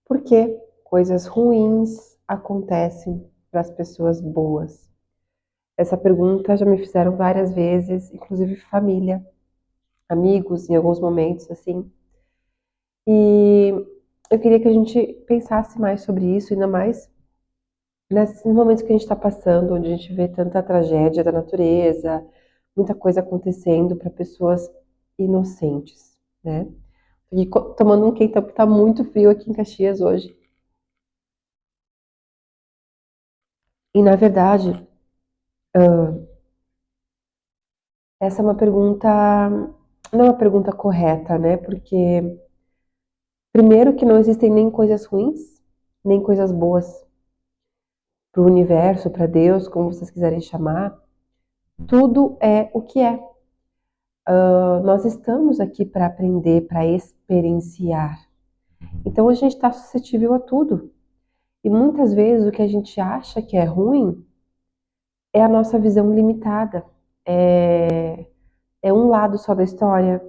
Por que coisas ruins acontecem para as pessoas boas? Essa pergunta já me fizeram várias vezes, inclusive família, amigos, em alguns momentos, assim. E eu queria que a gente pensasse mais sobre isso, ainda mais nesses momentos que a gente está passando, onde a gente vê tanta tragédia da natureza, muita coisa acontecendo para pessoas inocentes, né? E tomando um quentão, porque tá muito frio aqui em Caxias hoje. E na verdade, essa é uma pergunta, não é uma pergunta correta, né? Porque, primeiro, que não existem nem coisas ruins, nem coisas boas para o universo, para Deus, como vocês quiserem chamar. Tudo é o que é. Nós estamos aqui para aprender, para experienciar. Então a gente está suscetível a tudo. E muitas vezes o que a gente acha que é ruim é a nossa visão limitada. É, é um lado só da história.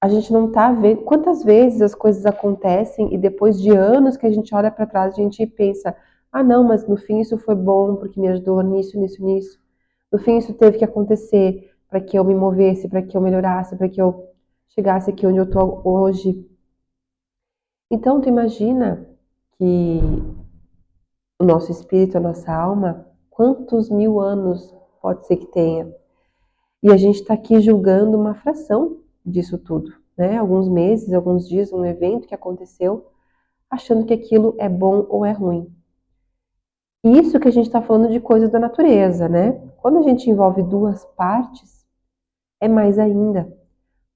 A gente não tá vendo quantas vezes as coisas acontecem e depois de anos que a gente olha para trás, a gente pensa: ah, não, mas no fim isso foi bom porque me ajudou nisso, nisso, nisso. No fim isso teve que acontecer para que eu me movesse, para que eu melhorasse, para que eu chegasse aqui onde eu tô hoje. Então, tu imagina que o nosso espírito, a nossa alma, quantos mil anos pode ser que tenha? E a gente está aqui julgando uma fração disso tudo, né? Alguns meses, alguns dias, um evento que aconteceu, achando que aquilo é bom ou é ruim. Isso que a gente está falando de coisas da natureza, né? Quando a gente envolve duas partes, é mais ainda,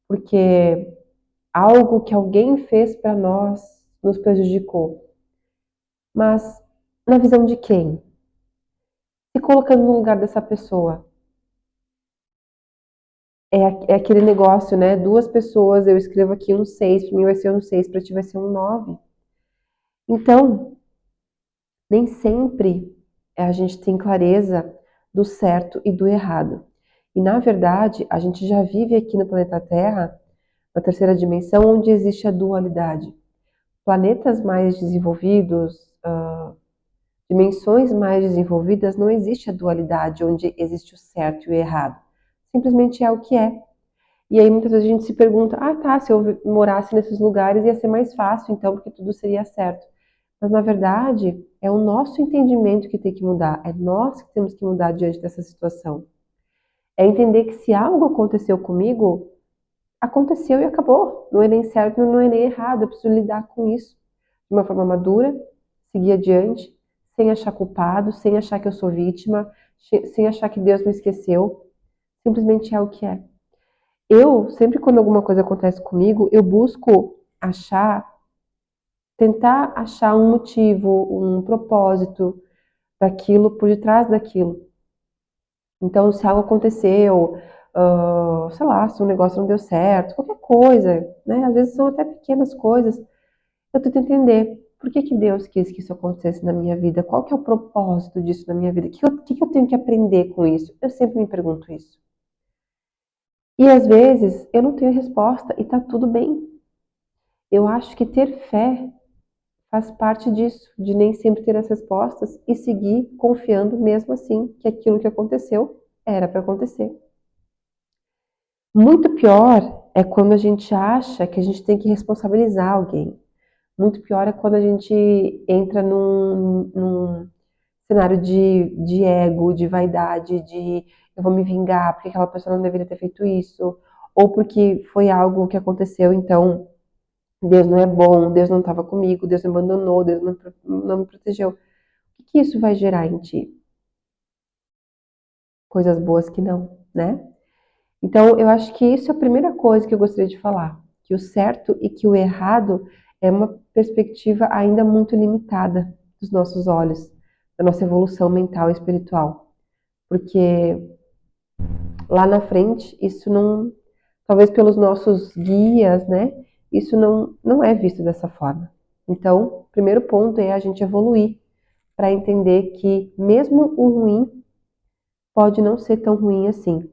porque algo que alguém fez para nós nos prejudicou. Mas na visão de quem? Se colocando no lugar dessa pessoa. É aquele negócio, né? Duas pessoas, eu escrevo aqui um 6, para mim vai ser um 6, para ti vai ser um 9. Então, nem sempre a gente tem clareza do certo e do errado. E, na verdade, a gente já vive aqui no planeta Terra, na terceira dimensão, onde existe a dualidade. Planetas mais desenvolvidos, dimensões mais desenvolvidas, não existe a dualidade, onde existe o certo e o errado. Simplesmente é o que é. E aí muitas vezes a gente se pergunta, ah tá, se eu morasse nesses lugares ia ser mais fácil, então, porque tudo seria certo. Mas na verdade, é o nosso entendimento que tem que mudar, é nós que temos que mudar diante dessa situação. É entender que se algo aconteceu comigo, aconteceu e acabou. Não é nem certo, não é nem errado, eu preciso lidar com isso de uma forma madura, seguir adiante, sem achar culpado, sem achar que eu sou vítima, sem achar que Deus me esqueceu. Simplesmente é o que é. Eu, sempre quando alguma coisa acontece comigo, eu busco tentar achar um motivo, um propósito daquilo, por detrás daquilo. Então, se algo aconteceu, sei lá, se um negócio não deu certo, qualquer coisa, né? Às vezes são até pequenas coisas, eu tento entender por que que Deus quis que isso acontecesse na minha vida, qual que é o propósito disso na minha vida, o que eu tenho que aprender com isso? Eu sempre me pergunto isso. E às vezes eu não tenho resposta e tá tudo bem. Eu acho que ter fé faz parte disso, de nem sempre ter as respostas e seguir confiando mesmo assim que aquilo que aconteceu era para acontecer. Muito pior é quando a gente acha que a gente tem que responsabilizar alguém. Muito pior é quando a gente entra num cenário de ego, de vaidade, de eu vou me vingar porque aquela pessoa não deveria ter feito isso, ou porque foi algo que aconteceu, então Deus não é bom, Deus não estava comigo, Deus me abandonou, Deus não me protegeu. O que isso vai gerar em ti? Coisas boas que não, né? Então, eu acho que isso é a primeira coisa que eu gostaria de falar, que o certo e que o errado é uma perspectiva ainda muito limitada dos nossos olhos, da nossa evolução mental e espiritual. Porque lá na frente, isso não, talvez pelos nossos guias, né? Isso não é visto dessa forma. Então, o primeiro ponto é a gente evoluir para entender que mesmo o ruim pode não ser tão ruim assim.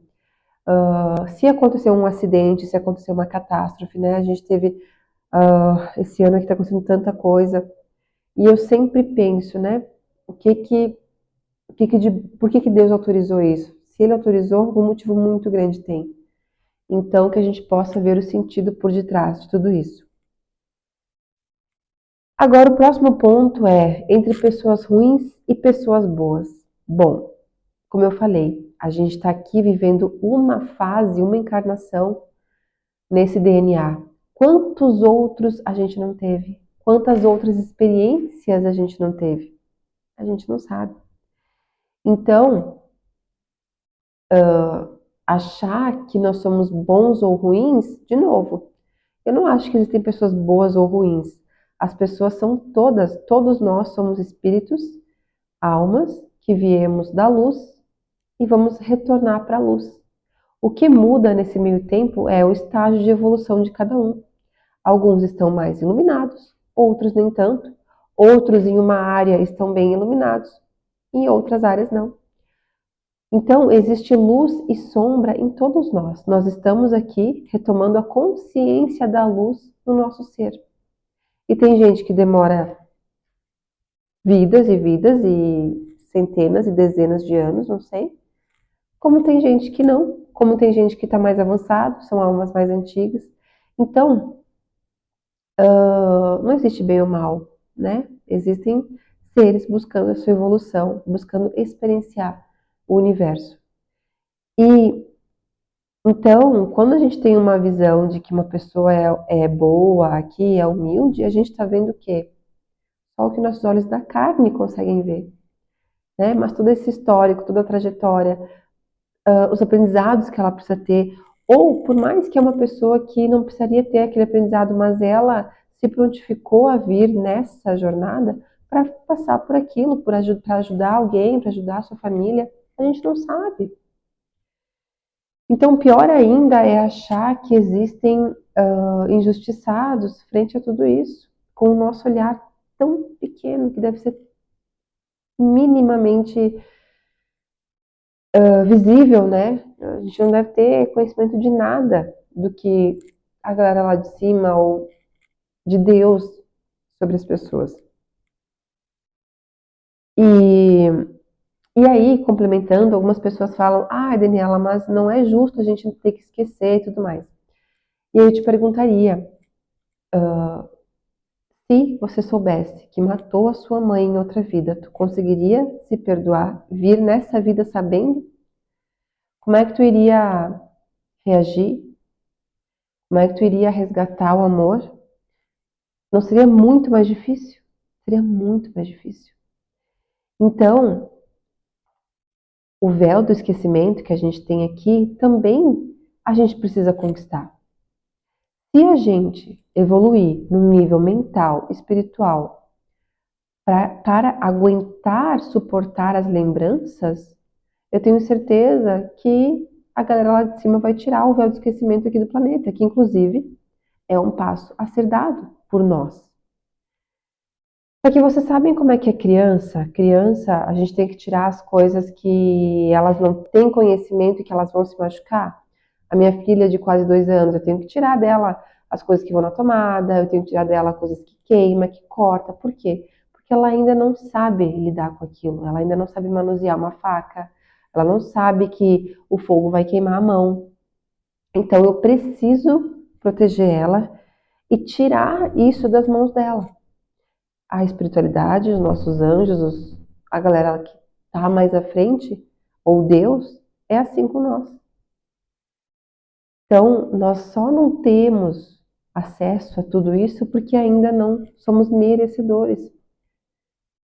Se acontecer um acidente, se acontecer uma catástrofe, né? A gente teve Esse ano aqui tá acontecendo tanta coisa. E eu sempre penso, né? Por que que Deus autorizou isso? Se Ele autorizou, algum motivo muito grande tem. Então, que a gente possa ver o sentido por detrás de tudo isso. Agora, o próximo ponto é entre pessoas ruins e pessoas boas. Bom, como eu falei, a gente está aqui vivendo uma fase, uma encarnação nesse DNA. Quantos outros a gente não teve? Quantas outras experiências a gente não teve? A gente não sabe. Então, achar que nós somos bons ou ruins, de novo, eu não acho que existem pessoas boas ou ruins. As pessoas são todas, todos nós somos espíritos, almas que viemos da luz e vamos retornar para a luz. O que muda nesse meio tempo é o estágio de evolução de cada um. Alguns estão mais iluminados, outros nem tanto. Outros em uma área estão bem iluminados, em outras áreas não. Então, existe luz e sombra em todos nós. Nós estamos aqui retomando a consciência da luz no nosso ser. E tem gente que demora vidas e vidas e centenas e dezenas de anos, não sei. Como tem gente que não. Como tem gente que está mais avançado, são almas mais antigas. Então, não existe bem ou mal, né? Existem seres buscando a sua evolução, buscando experienciar o universo. E então, quando a gente tem uma visão de que uma pessoa é boa, aqui é humilde, a gente está vendo o quê? Só o que nossos olhos da carne conseguem ver, né? Mas todo esse histórico, toda a trajetória, os aprendizados que ela precisa ter, ou por mais que é uma pessoa que não precisaria ter aquele aprendizado, mas ela se prontificou a vir nessa jornada para passar por aquilo, para ajudar alguém, para ajudar a sua família, a gente não sabe. Então, pior ainda é achar que existem injustiçados frente a tudo isso, com o nosso olhar tão pequeno, que deve ser minimamente visível, né? A gente não deve ter conhecimento de nada do que a galera lá de cima ou de Deus sobre as pessoas. E, e aí, complementando, algumas pessoas falam, Daniela, mas não é justo a gente ter que esquecer e tudo mais. E aí eu te perguntaria, se você soubesse que matou a sua mãe em outra vida, tu conseguiria se perdoar, vir nessa vida sabendo? Como é que tu iria reagir? Como é que tu iria resgatar o amor? Não seria muito mais difícil? Seria muito mais difícil. Então, o véu do esquecimento que a gente tem aqui também a gente precisa conquistar. Se a gente evoluir num nível mental, espiritual, para aguentar, suportar as lembranças, eu tenho certeza que a galera lá de cima vai tirar o véu do esquecimento aqui do planeta, que inclusive é um passo a ser dado por nós. Só que vocês sabem como é que é criança? Criança, a gente tem que tirar as coisas que elas não têm conhecimento e que elas vão se machucar. A minha filha de quase 2 anos, eu tenho que tirar dela as coisas que vão na tomada, eu tenho que tirar dela coisas que queima, que corta. Por quê? Porque ela ainda não sabe lidar com aquilo, ela ainda não sabe manusear uma faca, ela não sabe que o fogo vai queimar a mão. Então eu preciso proteger ela e tirar isso das mãos dela. A espiritualidade, os nossos anjos, a galera que está mais à frente, ou Deus, é assim com nós. Então, nós só não temos acesso a tudo isso porque ainda não somos merecedores.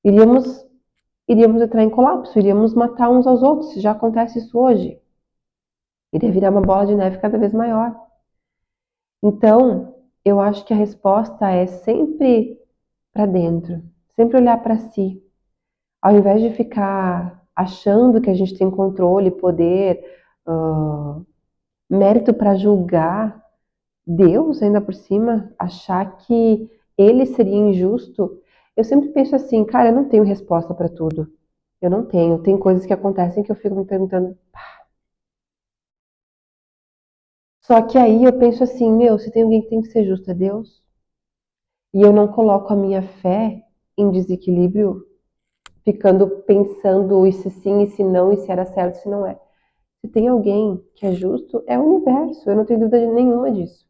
Iríamos, iríamos entrar em colapso, iríamos matar uns aos outros, já acontece isso hoje. Iria virar uma bola de neve cada vez maior. Então, eu acho que a resposta é sempre para dentro, sempre olhar para si. Ao invés de ficar achando que a gente tem controle, poder, mérito para julgar Deus ainda por cima, achar que ele seria injusto, eu sempre penso assim, cara, eu não tenho resposta para tudo. Eu não tenho. Tem coisas que acontecem que eu fico me perguntando. Só que aí eu penso assim, meu, se tem alguém que tem que ser justo é Deus. e eu não coloco a minha fé em desequilíbrio, ficando pensando e se sim, e se não, e se era certo, e se não é. Se tem alguém que é justo, é o universo, eu não tenho dúvida nenhuma disso.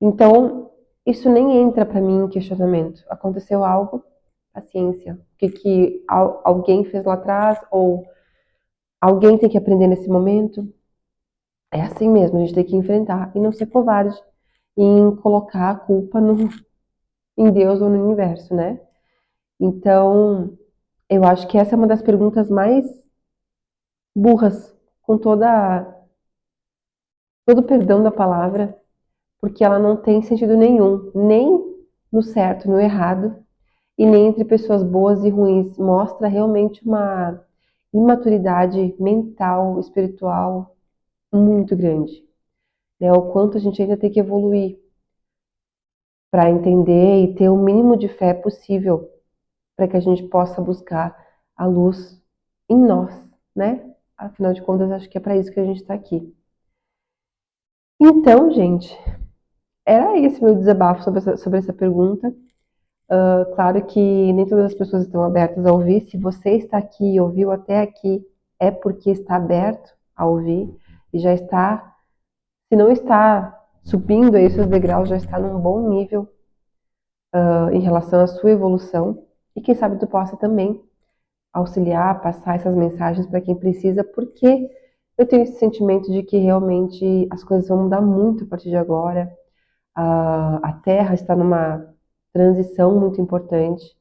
Então, isso nem entra para mim em questionamento. Aconteceu algo, paciência. O que alguém fez lá atrás, ou alguém tem que aprender nesse momento. É assim mesmo, a gente tem que enfrentar e não ser covarde em colocar a culpa em Deus ou no universo, né? Então, eu acho que essa é uma das perguntas mais burras, com todo o perdão da palavra, porque ela não tem sentido nenhum, nem no certo, no errado, e nem entre pessoas boas e ruins. Mostra realmente uma imaturidade mental, espiritual muito grande, né? O quanto a gente ainda tem que evoluir para entender e ter o mínimo de fé possível para que a gente possa buscar a luz em nós, né? Afinal de contas, acho que é para isso que a gente está aqui. Então, gente, era esse meu desabafo sobre essa pergunta. Claro que nem todas as pessoas estão abertas a ouvir. Se você está aqui e ouviu até aqui, é porque está aberto a ouvir e já está, se não está subindo aí seus degraus, já está num bom nível em relação à sua evolução. E quem sabe tu possa também auxiliar, passar essas mensagens para quem precisa, porque eu tenho esse sentimento de que realmente as coisas vão mudar muito a partir de agora. A Terra está numa transição muito importante,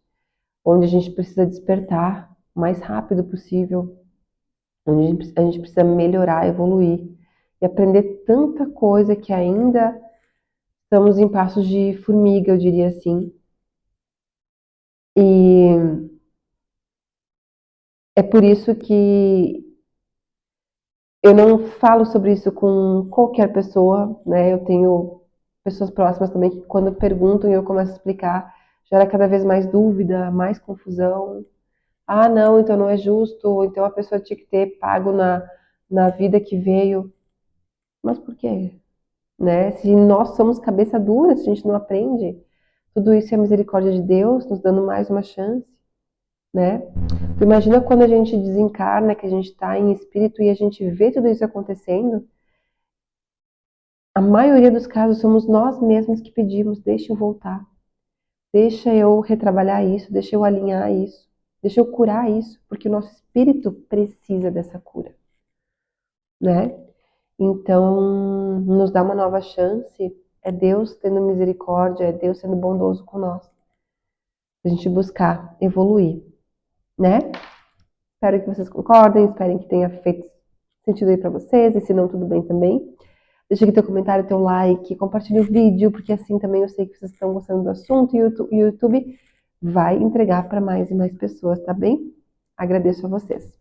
onde a gente precisa despertar o mais rápido possível, onde a gente precisa melhorar, evoluir e aprender tanta coisa que ainda estamos em passos de formiga, eu diria assim. E é por isso que eu não falo sobre isso com qualquer pessoa, né? Eu tenho pessoas próximas também que quando perguntam e eu começo a explicar, gera cada vez mais dúvida, mais confusão. Ah, não, então não é justo, ou então a pessoa tinha que ter pago na vida que veio. Mas por quê? Né? Se nós somos cabeça dura, se a gente não aprende, tudo isso é a misericórdia de Deus, nos dando mais uma chance, né? Imagina quando a gente desencarna, que a gente está em espírito e a gente vê tudo isso acontecendo. A maioria dos casos somos nós mesmos que pedimos, deixa eu voltar, deixa eu retrabalhar isso, deixa eu alinhar isso, deixa eu curar isso, porque o nosso espírito precisa dessa cura, né? Então, nos dá uma nova chance, é Deus tendo misericórdia, é Deus sendo bondoso com nós, a gente buscar evoluir, né? Espero que vocês concordem, espero que tenha feito sentido aí pra vocês, e se não, tudo bem também. Deixa aqui teu comentário, teu like, compartilha o vídeo, porque assim também eu sei que vocês estão gostando do assunto e o YouTube vai entregar para mais e mais pessoas, tá bem? Agradeço a vocês.